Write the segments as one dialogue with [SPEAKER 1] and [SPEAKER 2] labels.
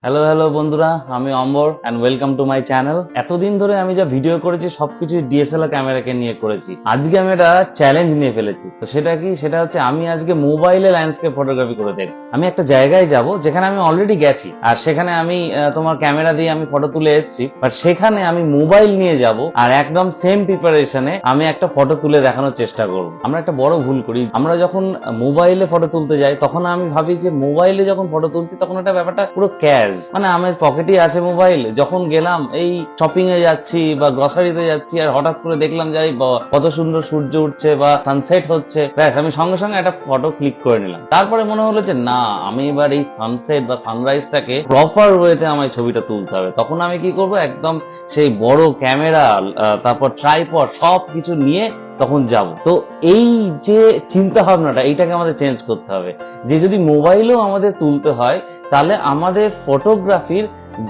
[SPEAKER 1] Hello hello বন্ধুরা, আমি Ambar and welcome to my channel. এতদিন ধরে আমি যা ভিডিও করেছি সবকিছু ডিএসএলআর ক্যামেরাকে নিয়ে করেছি। আজকে আমি একটা চ্যালেঞ্জ নিয়ে ফেলেছি। তো সেটা কি? সেটা হচ্ছে আমি আজকে মোবাইলে ল্যান্ডস্কেপ ফটোগ্রাফি করে দেখব। আমি একটা জায়গায় যাব যেখানে আমি অলরেডি গেছি, আর সেখানে আমি তোমার ক্যামেরা দিয়ে আমি ফটো তুলে এসেছি, বাট সেখানে আমি মোবাইল নিয়ে যাব আর একদম সেম প্রিপারেশনে আমি একটা ফটো তুলে দেখানোর চেষ্টা করব। আমরা একটা বড় ভুল করি, আমরা যখন মোবাইলে ফটো তুলতে যাই তখন আমি ভাবি যে মোবাইলে যখন ফটো তুলছি তখন একটা ব্যাপারটা পুরো ক্যাশ, মানে আমার পকেটেই আছে মোবাইল। যখন গেলাম এই শপিং এ যাচ্ছি বা গ্রসারিতে যাচ্ছি আর হঠাৎ করে দেখলাম যে কত সুন্দর সূর্য উঠছে বা সানসেট হচ্ছে, ব্যাস আমি সঙ্গে সঙ্গে একটা ফটো ক্লিক করে নিলাম। তারপরে মনে হলো যে না, আমি এবার এই সানসেট বা সানরাইজটাকে প্রপার ওয়েতে আমার ছবিটা তুলতে হবে। তখন আমি কি করব, একদম সেই বড় ক্যামেরা, তারপর ট্রাইপড সব কিছু নিয়ে তখন যাব। তো এই যে চিন্তা ভাবনাটা, এইটাকে আমাদের চেঞ্জ করতে হবে যে যদি মোবাইলেও আমাদের তুলতে হয় তাহলে আমাদের ফটোগ্রাফির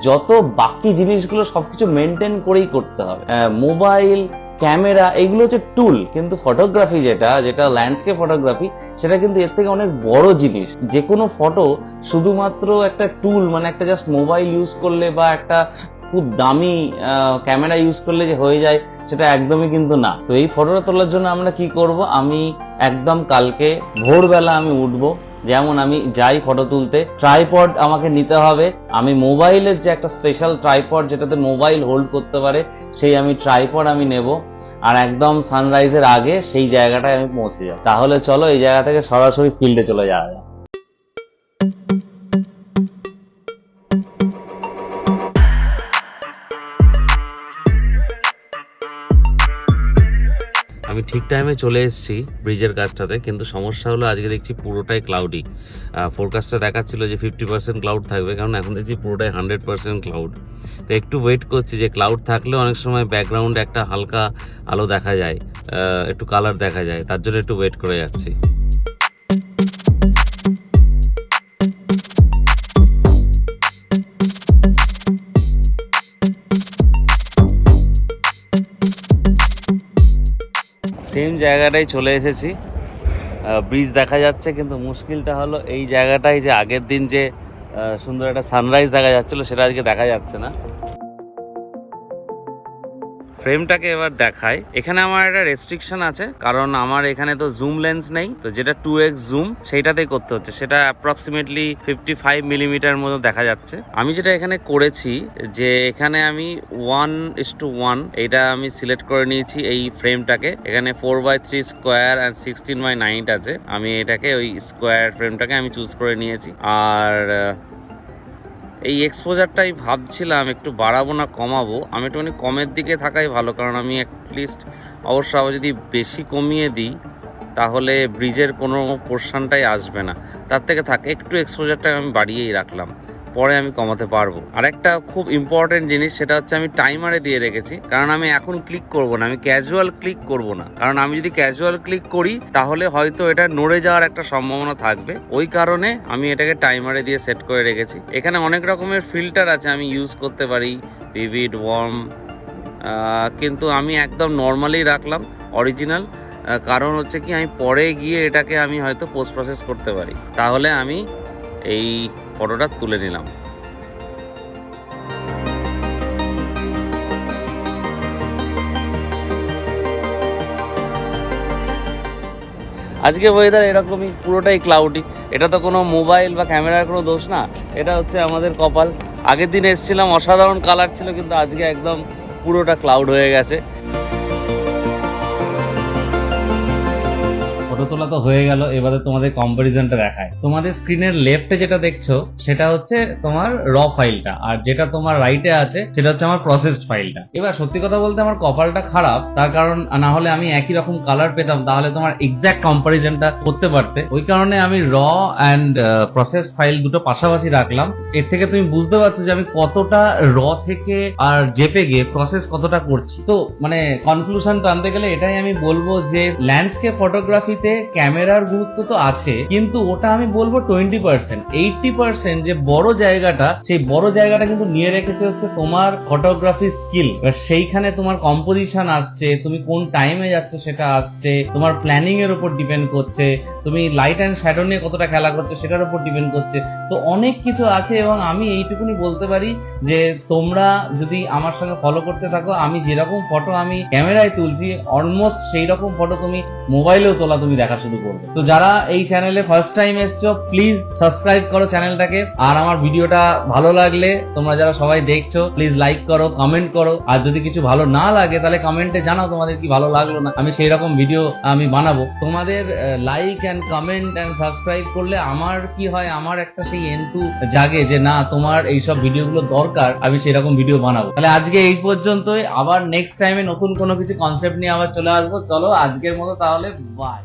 [SPEAKER 1] যত বাকি জিনিসগুলো সবকিছু মেনটেন করেই করতে হবে। মোবাইল, ক্যামেরা এগুলো হচ্ছে টুল, কিন্তু ফটোগ্রাফি যেটা ল্যান্ডস্কেপ ফটোগ্রাফি, সেটা কিন্তু এর থেকে অনেক বড় জিনিস। যে কোনো ফটো শুধুমাত্র একটা টুল, মানে একটা জাস্ট মোবাইল ইউজ করলে বা একটা খুব দামি ক্যামেরা ইউজ করলে যে হয়ে যায়, সেটা একদমই কিন্তু না। তো এই ফটোটা তোলার জন্য আমরা কি করব, আমি একদম কালকে ভোরবেলা আমি উঠবো, যেমন আমি যাই ফটো তুলতে, ট্রাইপড আমাকে নিতে হবে। আমি মোবাইলের যে একটা স্পেশাল ট্রাইপড যেটাতে মোবাইল হোল্ড করতে পারে, সেই আমি ট্রাইপড আমি নেব, আর একদম সানরাইজের আগে সেই জায়গাটায় আমি পৌঁছে যাব। তাহলে চলো এই জায়গা থেকে সরাসরি ফিল্ডে চলে যাওয়া যায়। আমি ঠিক টাইমে চলে এসেছি ব্রিজের কাজটাতে, কিন্তু সমস্যা হলো আজকে দেখছি পুরোটাই ক্লাউডি। ফোরকাস্টটা দেখাচ্ছিল যে 50% ক্লাউড থাকবে, কারণ এখন দেখছি পুরোটাই 100% ক্লাউড। তো একটু ওয়েট করছি, যে ক্লাউড থাকলেও অনেক সময় ব্যাকগ্রাউন্ডে একটা হালকা আলো দেখা যায়, একটু কালার দেখা যায়, তার জন্য একটু ওয়েট করে যাচ্ছি। সেম জায়গাটাই চলে এসেছি, ব্রিজ দেখা যাচ্ছে, কিন্তু মুশকিলটা হলো এই জায়গাটায় যে আগের দিন যে সুন্দর একটা সানরাইজ দেখা যাচ্ছিল সেটা আজকে দেখা যাচ্ছে না। ফ্রেমটাকে এবার দেখায়। এখানে আমার একটা রেস্ট্রিকশন আছে, কারণ আমার এখানে তো জুম লেন্স নেই, তো যেটা 2x জুম সেইটাতেই করতে হচ্ছে। সেটা অ্যাপ্রক্সিমেটলি 55 মিলিমিটার মতো দেখা যাচ্ছে। আমি যেটা এখানে করেছি, যে এখানে আমি 1:1 এইটা আমি সিলেক্ট করে নিয়েছি এই ফ্রেমটাকে। এখানে 4:3 স্কোয়ার অ্যান্ড 16:9 আছে। আমি এটাকে ওই স্কোয়ার ফ্রেমটাকে আমি চুজ করে নিয়েছি। আর এই এক্সপোজারটাই ভাবছিলাম একটু বাড়াবো না কমাবো। আমি একটুখানি কমের দিকে থাকাই ভালো, কারণ আমি অ্যাটলিস্ট অবশ্য আবার যদি বেশি কমিয়ে দিই তাহলে ব্রিজের কোনো পোর্শনটাই আসবে না। তার থেকে একটু এক্সপোজারটা আমি বাড়িয়েই রাখলাম, পরে আমি কমাতে পারবো। আর একটা খুব ইম্পর্টেন্ট জিনিস, সেটা হচ্ছে আমি টাইমারে দিয়ে রেখেছি, কারণ আমি এখন ক্লিক করব না, আমি ক্যাজুয়াল ক্লিক করব না। কারণ আমি যদি ক্যাজুয়াল ক্লিক করি তাহলে হয়তো এটা নড়ে যাওয়ার একটা সম্ভাবনা থাকবে। ওই কারণে আমি এটাকে টাইমারে দিয়ে সেট করে রেখেছি। এখানে অনেক রকমের ফিল্টার আছে, আমি ইউজ করতে পারি, ভিভিড, ওয়ার্ম, কিন্তু আমি একদম নর্মালি রাখলাম, অরিজিনাল। কারণ হচ্ছে কি, আমি পরে গিয়ে এটাকে আমি হয়তো পোস্ট প্রসেস করতে পারি। তাহলে আমি এই ফটোটা তুলে নিলাম। আজকে ওয়েদার এরকমই, পুরোটাই ক্লাউডি। এটা তো কোনো মোবাইল বা ক্যামেরার কোনো দোষ না, এটা হচ্ছে আমাদের কপাল। আগের দিন এসেছিলাম, অসাধারণ কালার ছিল, কিন্তু আজকে একদম পুরোটা ক্লাউড হয়ে গেছে। ফটো তোলা তো হয়ে গেল, এবারে তোমাদের কম্পারিজনটা দেখায়। তোমাদের স্ক্রিনের লেফটে যেটা দেখছো সেটা হচ্ছে তোমার র ফাইলটা, আর যেটা তোমার রাইটে আছে সেটা হচ্ছে আমার প্রসেসড ফাইলটা। এবার সত্যি কথা বলতে আমার কপালটা খারাপ, তার কারণ না হলে আমি একই রকম কালার পেতাম, তাহলে তোমার এক্সাক্ট কম্পারিজনটা করতে পারতে। ওই কারণে আমি র অ্যান্ড প্রসেস ফাইল দুটো পাশাপাশি রাখলাম। এর থেকে তুমি বুঝতে পারছো যে আমি কতটা র থেকে আর জেপেগে প্রসেস কতটা করছি। তো মানে কনক্লুশন টানতে গেলে এটাই আমি বলবো যে ল্যান্ডস্কেপ ফটোগ্রাফিতে ছবিতে ক্যামেরার গুরুত্ব তো আছে, কিন্তু ওটা আমি বলবো 20%। 80% যে বড় জায়গাটা, সেই বড় জায়গাটা কিন্তু নিয়ে রেখেছে হচ্ছে তোমার ফটোগ্রাফি স্কিল। সেইখানে তোমার কম্পোজিশন আসছে, তুমি কোন টাইমে যাচ্ছ সেটা আসছে, তোমার প্ল্যানিং এর উপর ডিপেন্ড করছে, তুমি লাইট অ্যান্ড শ্যাডো নিয়ে কতটা খেলা করছো সেটার উপর ডিপেন্ড করছে। তো অনেক কিছু আছে, এবং আমি এইটুকুনি বলতে পারি যে তোমরা যদি আমার সঙ্গে ফলো করতে থাকো, আমি যেরকম ফটো আমি ক্যামেরায় তুলছি অলমোস্ট সেই রকম ফটো তুমি মোবাইলেও তোলা তুমি দেখা শুরু করবে। তো যারা এই চ্যানেলে ফার্স্ট টাইম এসছো, প্লিজ সাবস্ক্রাইব করো চ্যানেলটাকে। আর আমার ভিডিওটা ভালো লাগলে, তোমরা যারা সবাই দেখছো, প্লিজ লাইক করো, কমেন্ট করো। আর যদি কিছু ভালো না লাগে তাহলে কমেন্টে জানাও তোমাদের কি ভালো লাগলো না, আমি সেই রকম ভিডিও আমি বানাবো। তোমাদের like and comment and subscribe করলে আমার কি হয়, আমার একটা সেই এন্থু জাগে যে না, তোমার এইসব ভিডিওগুলো দরকার, আমি সেরকম ভিডিও বানাবো। তাহলে আজকে এই পর্যন্তই, আবার নেক্সট টাইমে নতুন কোনো কিছু কনসেপ্ট নিয়ে আবার চলে আসবো। চলো আজকের মতো তাহলে বাই।